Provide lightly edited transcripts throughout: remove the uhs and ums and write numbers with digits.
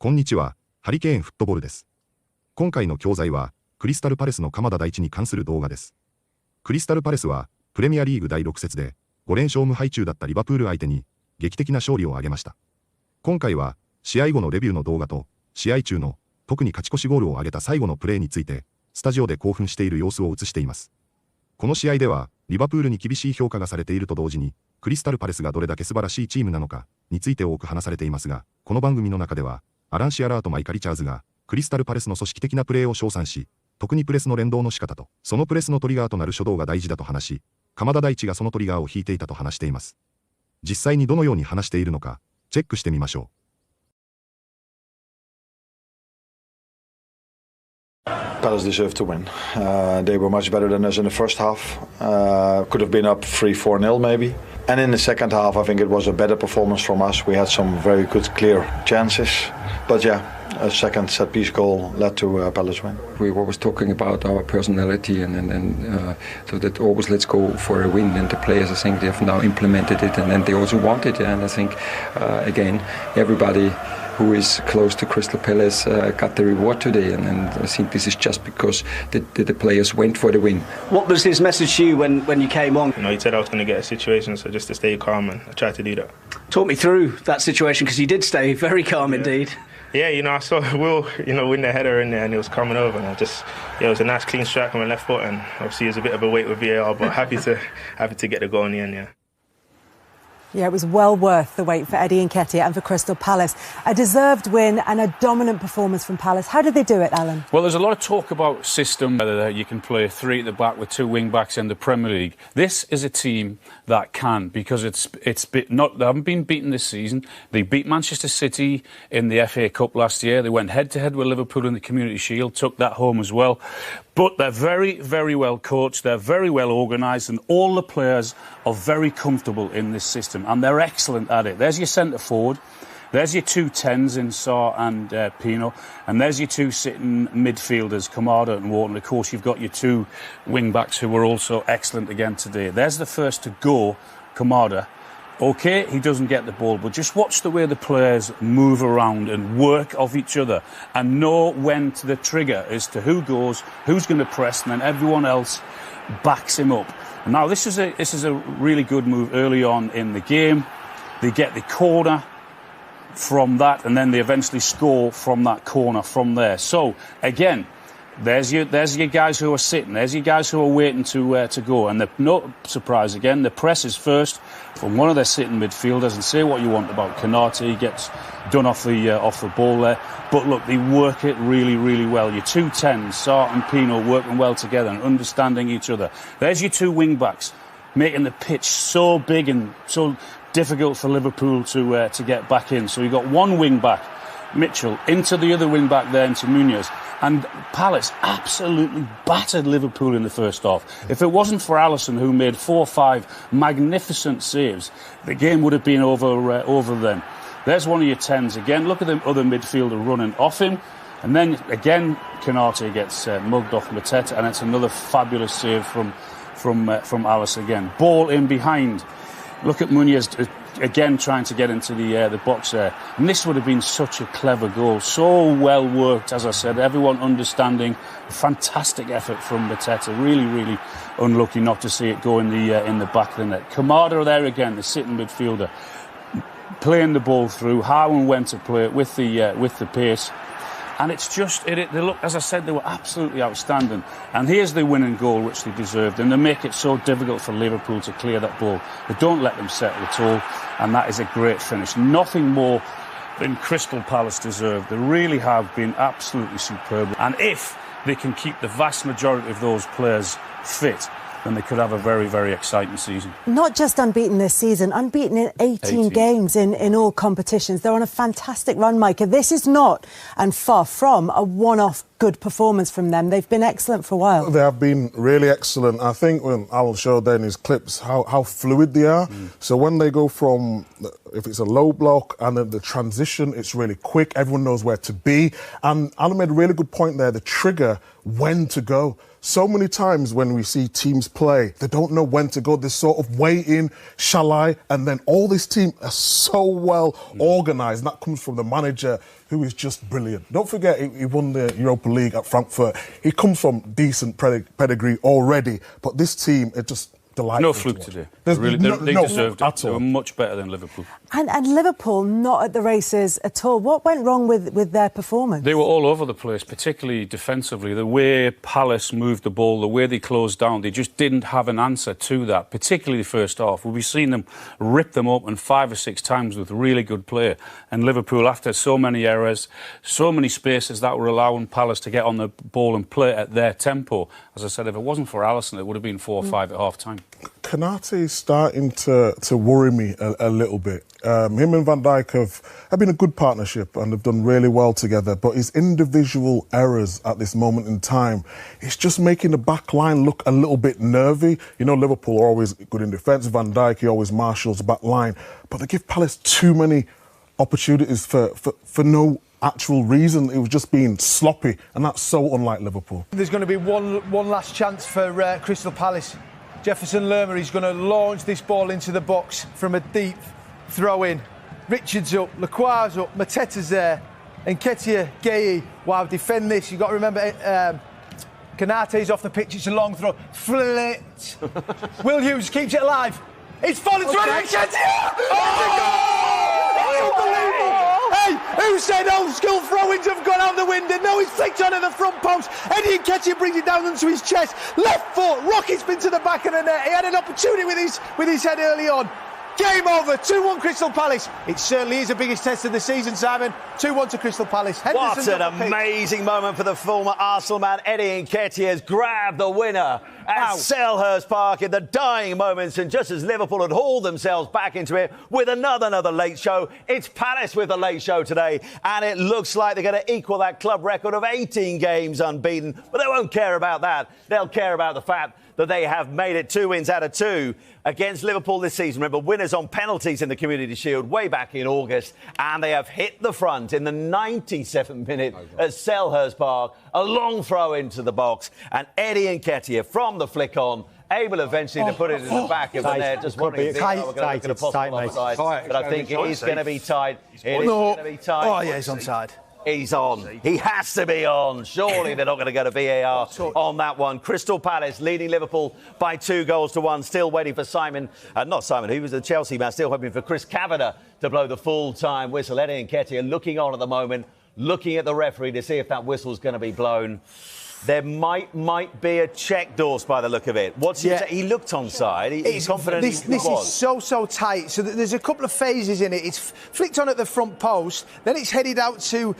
こんにちは、ハリケーンフットボールです。今回の教材は、クリスタルパレスの鎌田大地に関する動画です。クリスタルパレスは、プレミアリーグ第6節で、5連勝無敗中だったリバプール相手に、劇的な勝利を挙げました。今回は、試合後のレビューの動画と、試合中の、特に勝ち越しゴールを挙げた最後のプレーについて、スタジオで興奮している様子を映しています。この試合では、リバプールに厳しい評価がされていると同時に、クリスタルパレスがどれだけ素晴らしいチームなのか、について多く話されていますが、この番組の中では、アラン・シアラーとマイカ・リチャーズが、クリスタルパレスの組織的なプレーを称賛し、特にプレスの連動の仕方と、そのプレスのトリガーとなる初動が大事だと話し、鎌田大地がそのトリガーを引いていたと話しています。実際にどのように話しているのか、チェックしてみましょう。Palace deserved to win. They were much better than us in the first half. Could have been up 3-4-0 maybe. And in the second half, I think it was a better performance from us. We had some very good, clear chances. But yeah, a second set-piece goal led to Palace win. We were always talking about our personality and so that always let's go for a win. And the players, I think, they have now implemented it and then they also want it. And I think, again, everybody who is close to Crystal Palace got the reward today, and I think this is just because the players went for the win. What was his message to you when you came on? You know, he said I was going to get a situation, so just to stay calm, and I tried to do that. Talk me through that situation, because you did stay very calm indeed. Yeah, you know, I saw Will, win the header in there, and it was coming over, and it was a nice clean strike on my left foot, and obviously it was a bit of a weight with VAR, but happy to get the goal in the end, yeah. Yeah, it was well worth the wait for Eddie Nketiah and for Crystal Palace. A deserved win and a dominant performance from Palace. How did they do it, Alan? Well, there's a lot of talk about system, whether you can play three at the back with two wing-backs in the Premier League. This is a team that can, because they haven't been beaten this season. They beat Manchester City in the FA Cup last year. They went head-to-head with Liverpool in the Community Shield, took that home as well. But they're very, very well coached, they're very well organised, and all the players are very comfortable in this system, and they're excellent at it. There's your centre forward, there's your two tens in Sarr and Pino, and there's your two sitting midfielders, Kamada and Wharton. Of course, you've got your two wing-backs who were also excellent again today. There's the first to go, Kamada. OK, he doesn't get the ball, but just watch the way the players move around and work off each other and know when to the trigger as to who goes, who's going to press, and then everyone else backs him up. Now, this is a really good move early on in the game. They get the corner from that, and then they eventually score from that corner from there. So, again, there's your guys who are sitting. There's your guys who are waiting to go. And no surprise again, the press is first from one of their sitting midfielders. And say what you want about Konate, he gets done off the ball there. But look, they work it really, really well. Your two tens, Sarr and Pino, working well together and understanding each other. There's your two wing backs, making the pitch so big and so difficult for Liverpool to get back in. So you've got one wing back, Mitchell, into the other wing back there, into Munoz. And Palace absolutely battered Liverpool in the first half. If it wasn't for Alisson, who made 4 or 5 magnificent saves, the game would have been over then. There's one of your tens again. Look at the other midfielder running off him. And then, again, Konate gets mugged off Mateta, and it's another fabulous save from Alisson again. Ball in behind. Look at Munoz again trying to get into the box there. And this would have been such a clever goal. So well worked, as I said. Everyone understanding. Fantastic effort from Mateta. Really, really unlucky not to see it go in the back of the net. Kamada there again, the sitting midfielder, playing the ball through, how and when to play it with the pace. And it's just, they look, as I said, they were absolutely outstanding. And here's the winning goal, which they deserved. And they make it so difficult for Liverpool to clear that ball. They don't let them settle at all. And that is a great finish. Nothing more than Crystal Palace deserved. They really have been absolutely superb. And if they can keep the vast majority of those players fit, then they could have a very, very exciting season. Not just unbeaten this season, unbeaten in 18 games in all competitions. They're on a fantastic run, Micah. This is not, and far from, a one-off good performance from them. They've been excellent for a while. They have been really excellent. I think when Al showed there in his clips how fluid they are. So when they go from, if it's a low block and then the transition, it's really quick. Everyone knows where to be. And Alan made a really good point there, the trigger, when to go. So many times when we see teams play, they don't know when to go. They're sort of waiting, shall I? And then all this team are so well organised. That comes from the manager who is just brilliant. Don't forget, he won the Europa League at Frankfurt. He comes from decent pedigree already, but this team, it just delightful. No fluke today. They deserved it. They were much better than Liverpool. And Liverpool not at the races at all. What went wrong with their performance? They were all over the place, particularly defensively. The way Palace moved the ball, the way they closed down, they just didn't have an answer to that, particularly the first half. We've seen them rip them open 5 or 6 times with really good play. And Liverpool, after so many errors, so many spaces that were allowing Palace to get on the ball and play at their tempo. As I said, if it wasn't for Alisson, it would have been 4 or 5 at half-time. Konate is starting to worry me a little bit. Him and Van Dijk have been a good partnership and have done really well together, but his individual errors at this moment in time, it's just making the back line look a little bit nervy. You know, Liverpool are always good in defence. Van Dijk, he always marshals the back line, but they give Palace too many opportunities for no actual reason. It was just being sloppy, and that's so unlike Liverpool. There's going to be one last chance for Crystal Palace. Jefferson Lerma is going to launch this ball into the box from a deep throw-in. Richards up, Lacroix's up, Mateta's there, and Nketiah, Gueye. Wow, defend this. You've got to remember, Konate's off the pitch. It's a long throw. Flit. Will Hughes keeps it alive. It's fallen through. Nketiah! Unbelievable! Hey, who said old school throw-ins have gone out the window? No, he's flicked on at the front post. Eddie Nketiah brings it down onto his chest. Left foot, rocket spin to the back of the net. He had an opportunity with his head early on. Game over, 2-1 Crystal Palace. It certainly is the biggest test of the season, Simon. 2-1 to Crystal Palace. What an amazing moment for the former Arsenal man. Eddie Nketiah has grabbed the winner at Selhurst Park in the dying moments, and just as Liverpool had hauled themselves back into it with another late show, it's Palace with the late show today, and it looks like they're going to equal that club record of 18 games unbeaten, but they won't care about that. They'll care about the fact that they have made it 2 wins out of 2 against Liverpool this season. Remember, winners on penalties in the Community Shield way back in August, and they have hit the front in the 97th minute at Selhurst Park. A long throw into the box, and Eddie Nketiah from the flick on, able eventually to put it in the back of the net. Just wondering if we're going to look at a possible offside, but I think it is going to be tight. It is going to be tight. Oh, yeah, he's onside. He's on. He has to be on. Surely they're not going to go to VAR on that one. Crystal Palace leading Liverpool by 2-1. Still waiting for not Simon, who was the Chelsea man, still hoping for Chris Kavanagh to blow the full-time whistle. Eddie Nketiah looking on at the moment, looking at the referee to see if that whistle's going to be blown. There might be a check, Dorse, by the look of it. He looked onside. He's confident this is so tight. So there's a couple of phases in it. It's flicked on at the front post. Then it's headed out to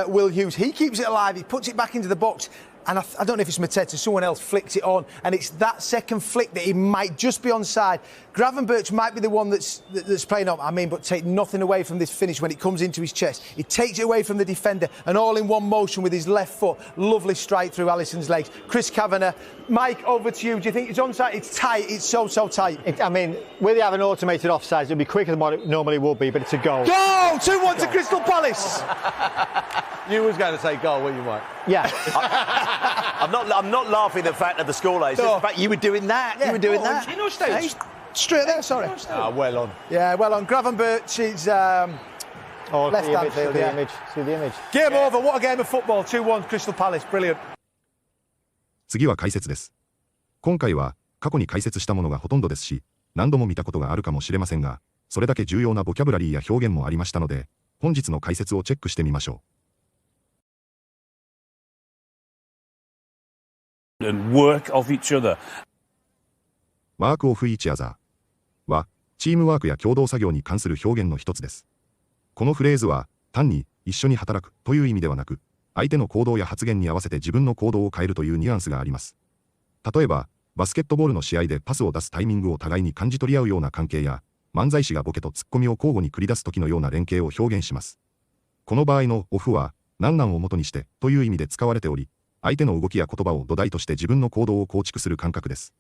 Will Hughes. He keeps it alive. He puts it back into the box. And I don't know if it's Mateta, someone else flicks it on, and it's that second flick that he might just be onside. Gravenberch might be the one that's playing up, but take nothing away from this finish when it comes into his chest. He takes it away from the defender, and all in one motion with his left foot. Lovely strike through Alisson's legs. Chris Kavanagh. Mike, over to you. Do you think it's onside? It's tight. It's so tight. Where they have an automated offside, it'll be quicker than what it normally would be, but it's a goal. Goal! 2-1 to Crystal Palace. You was going to say goal, weren't you, Mike? Yeah. I'm not laughing at the fact of the scoreline. It's just the fact you were doing that. Yeah, you were doing that. You know, straight there, sorry. Well on. Yeah, well on. Gravenberch is left hand. See the image. Game over. What a game of football. 2-1 Crystal Palace. Brilliant. 次は解説です。今回は過去に解説したものがほとんどですし、何度も見たことがあるかもしれませんが、それだけ重要なボキャブラリーや表現もありましたので、本日の解説をチェックしてみましょう。work of each other. ワークオフイーチアザーはチームワークや共同作業に関する表現の一つです。このフレーズは単に一緒に働くという意味ではなく、相手の行動や発言に合わせて自分の行動を変えるというニュアンスがあります。例えば、バスケットボールの試合でパスを出すタイミングを互いに感じ取り合うような関係や、漫才師がボケとツッコミを交互に繰り出す時のような連携を表現します。この場合のオフは、何々を元にしてという意味で使われており、相手の動きや言葉を土台として自分の行動を構築する感覚です。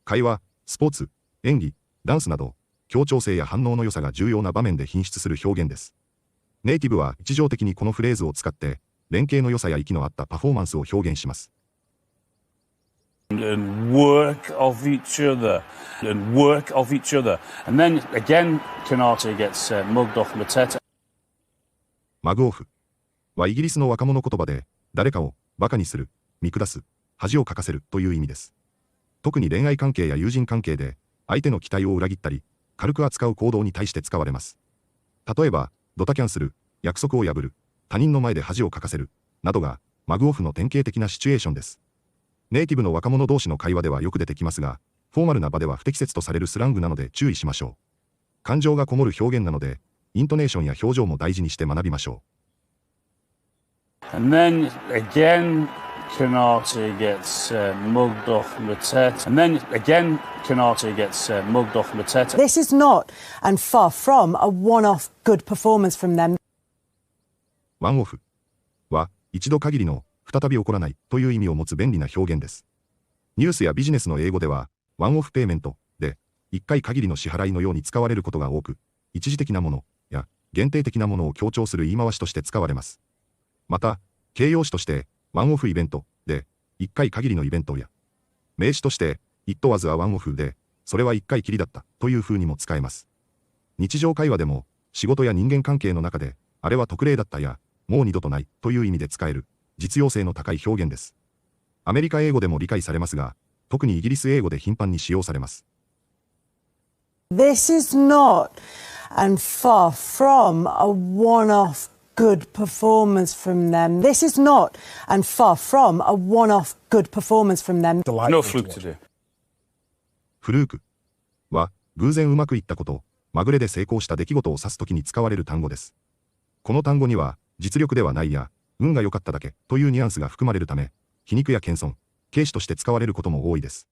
会話、スポーツ、演技、ダンスなど、協調性や反応の良さが重要な場面で品質する表現です。ネイティブは日常的にこのフレーズを使って、連携の良さや息の合ったパフォーマンスを表現します。And work of each other. And work of each other. And then again, Konate gets mugged off Mateta. マグオフはイギリスの若者言葉で、誰かを馬鹿にする、見下す、恥をかかせるという意味です。特に恋愛関係や友人関係で、相手の期待を裏切ったり、軽く扱う行動に対して使われます。例えば、ドタキャンする、約束を破る、他人の前で恥をかかせる、などが、マグオフの典型的なシチュエーションです。ネイティブの若者同士の会話ではよく出てきますが、フォーマルな場では不適切とされるスラングなので注意しましょう。感情がこもる表現なので、イントネーションや表情も大事にして学びましょう。And then again, Canati gets mugged off Mateta. And then again, Canati gets mugged off Mateta. This is not, and far from, a one-off good performance from them. ワンオフは、一度限りの、再び起こらないという意味を持つ便利な表現です。ニュースやビジネスの英語では、ワンオフペイメントで、一回限りの支払いのように使われることが多く、一時的なものや限定的なものを強調する言い回しとして使われます。また、形容詞として、ワンオフイベントで、一回限りのイベントや、名詞として、It was a one offで、それは一回きりだったという風にも使えます。日常会話でも、仕事や人間関係の中で、あれは特例だったや、もう二度とないという意味で使える、実用性の高い表現です。アメリカ英語でも理解されますが、特にイギリス英語で頻繁に使用されます。This is not, and far from, a one-off good performance from them. This is not, and far from, a one-off good performance from them. No fluke today. フルークは、偶然うまくいったこと、まぐれで成功した出来事を指すときに使われる単語です。この単語には、実力ではないや、運が良かっただけというニュアンスが含まれるため、皮肉や謙遜、軽視として使われることも多いです。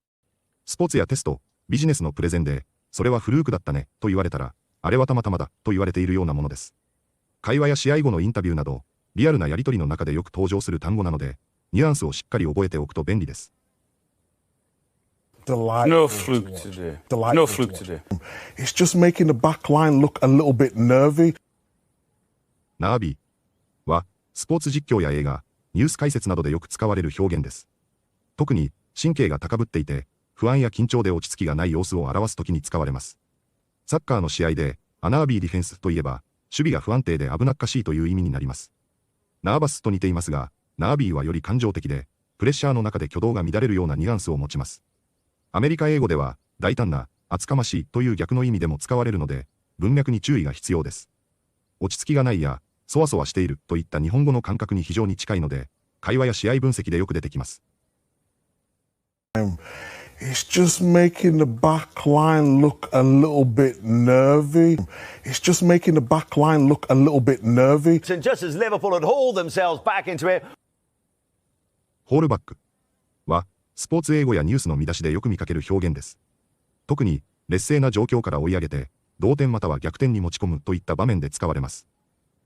スポーツやテスト、ビジネスのプレゼンで、それはフルークだったねと言われたら、あれはたまたまだと言われているようなものです。会話や試合後のインタビューなど、リアルなやり取りの中でよく登場する単語なので、ニュアンスをしっかり覚えておくと便利です。No fluke today. No fluke today. It's just making the back line look a little bit nervy. ナービーは、スポーツ実況や映画、ニュース解説などでよく使われる表現です。特に、神経が高ぶっていて、不安や緊張で落ち着きがない様子を表すときに使われます。サッカーの試合で、アナービーディフェンスといえば、守備が不安定で危なっかしいという意味になります。ナーバスと似ていますが、ナービーはより感情的で、プレッシャーの中で挙動が乱れるようなニュアンスを持ちます。アメリカ英語では、大胆な、厚かましいという逆の意味でも使われるので、文脈に注意が必要です。落ち着きがないや、そわそわしているといった日本語の感覚に非常に近いので、会話や試合分析でよく出てきます。It's just making the back line look a little bit nervy. It's just making the back line look a little bit nervy. And just as Liverpool had hauled themselves back into it. ホールバックは、スポーツ英語やニュースの見出しでよく見かける表現です。特に、劣勢な状況から追い上げて、同点または逆転に持ち込むといった場面で使われます。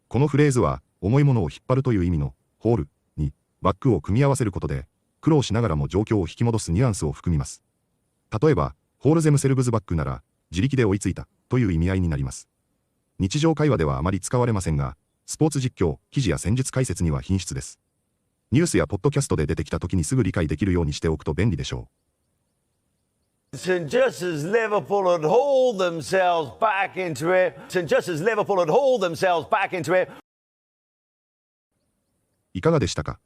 このフレーズは、重いものを引っ張るという意味の、ホールに、バックを組み合わせることで、苦労しながらも状況を引き戻すニュアンスを含みます。例えば、ホールゼムセルブズバックなら、自力で追いついたという意味合いになります。日常会話ではあまり使われませんが、スポーツ実況、記事や戦術解説には品質です。ニュースやポッドキャストで出てきた時にすぐ理解できるようにしておくと便利でしょう。And just as Liverpool had hauled themselves back into it, and just as Liverpool had hauled themselves back into it. いかがでしたか？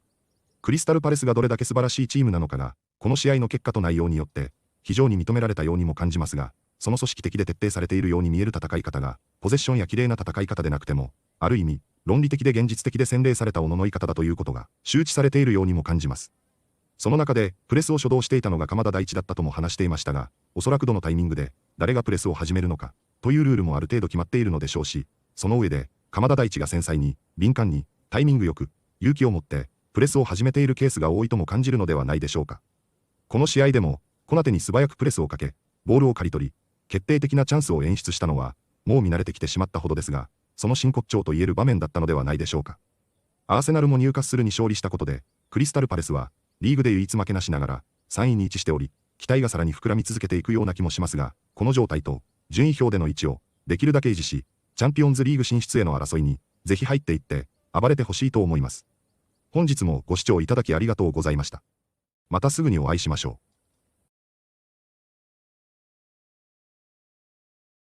クリスタルパレスがどれだけ素晴らしいチームなのかが、この試合の結果と内容によって、非常に認められたようにも感じますが、その組織的で徹底されているように見える戦い方が、ポゼッションや綺麗な戦い方でなくても、ある意味、論理的で現実的で洗練されたおののい方だということが、周知されているようにも感じます。その中で、プレスを主導していたのが鎌田大地だったとも話していましたが、おそらくどのタイミングで、誰がプレスを始めるのか、というルールもある程度決まっているのでしょうし、その上で、鎌田大地が繊細に、敏感に、タイミングよく、勇気を持って、プレスを始めているケースが多いとも感じるのではないでしょうか。この試合でも、コナテに素早くプレスをかけ、ボールを刈り取り、決定的なチャンスを演出したのは、もう見慣れてきてしまったほどですが、その真骨頂と言える場面だったのではないでしょうか。アーセナルもニューカッスルに勝利したことで、クリスタルパレスは、リーグで唯一負けなしながら、3位に位置しており、期待がさらに膨らみ続けていくような気もしますが、この状態と、順位表での位置を、できるだけ維持し、チャンピオンズリーグ進出への争いに、ぜひ入っていって、暴れてほしいと思います。本日もご視聴いただきありがとうございました。またすぐにお会いしましょう。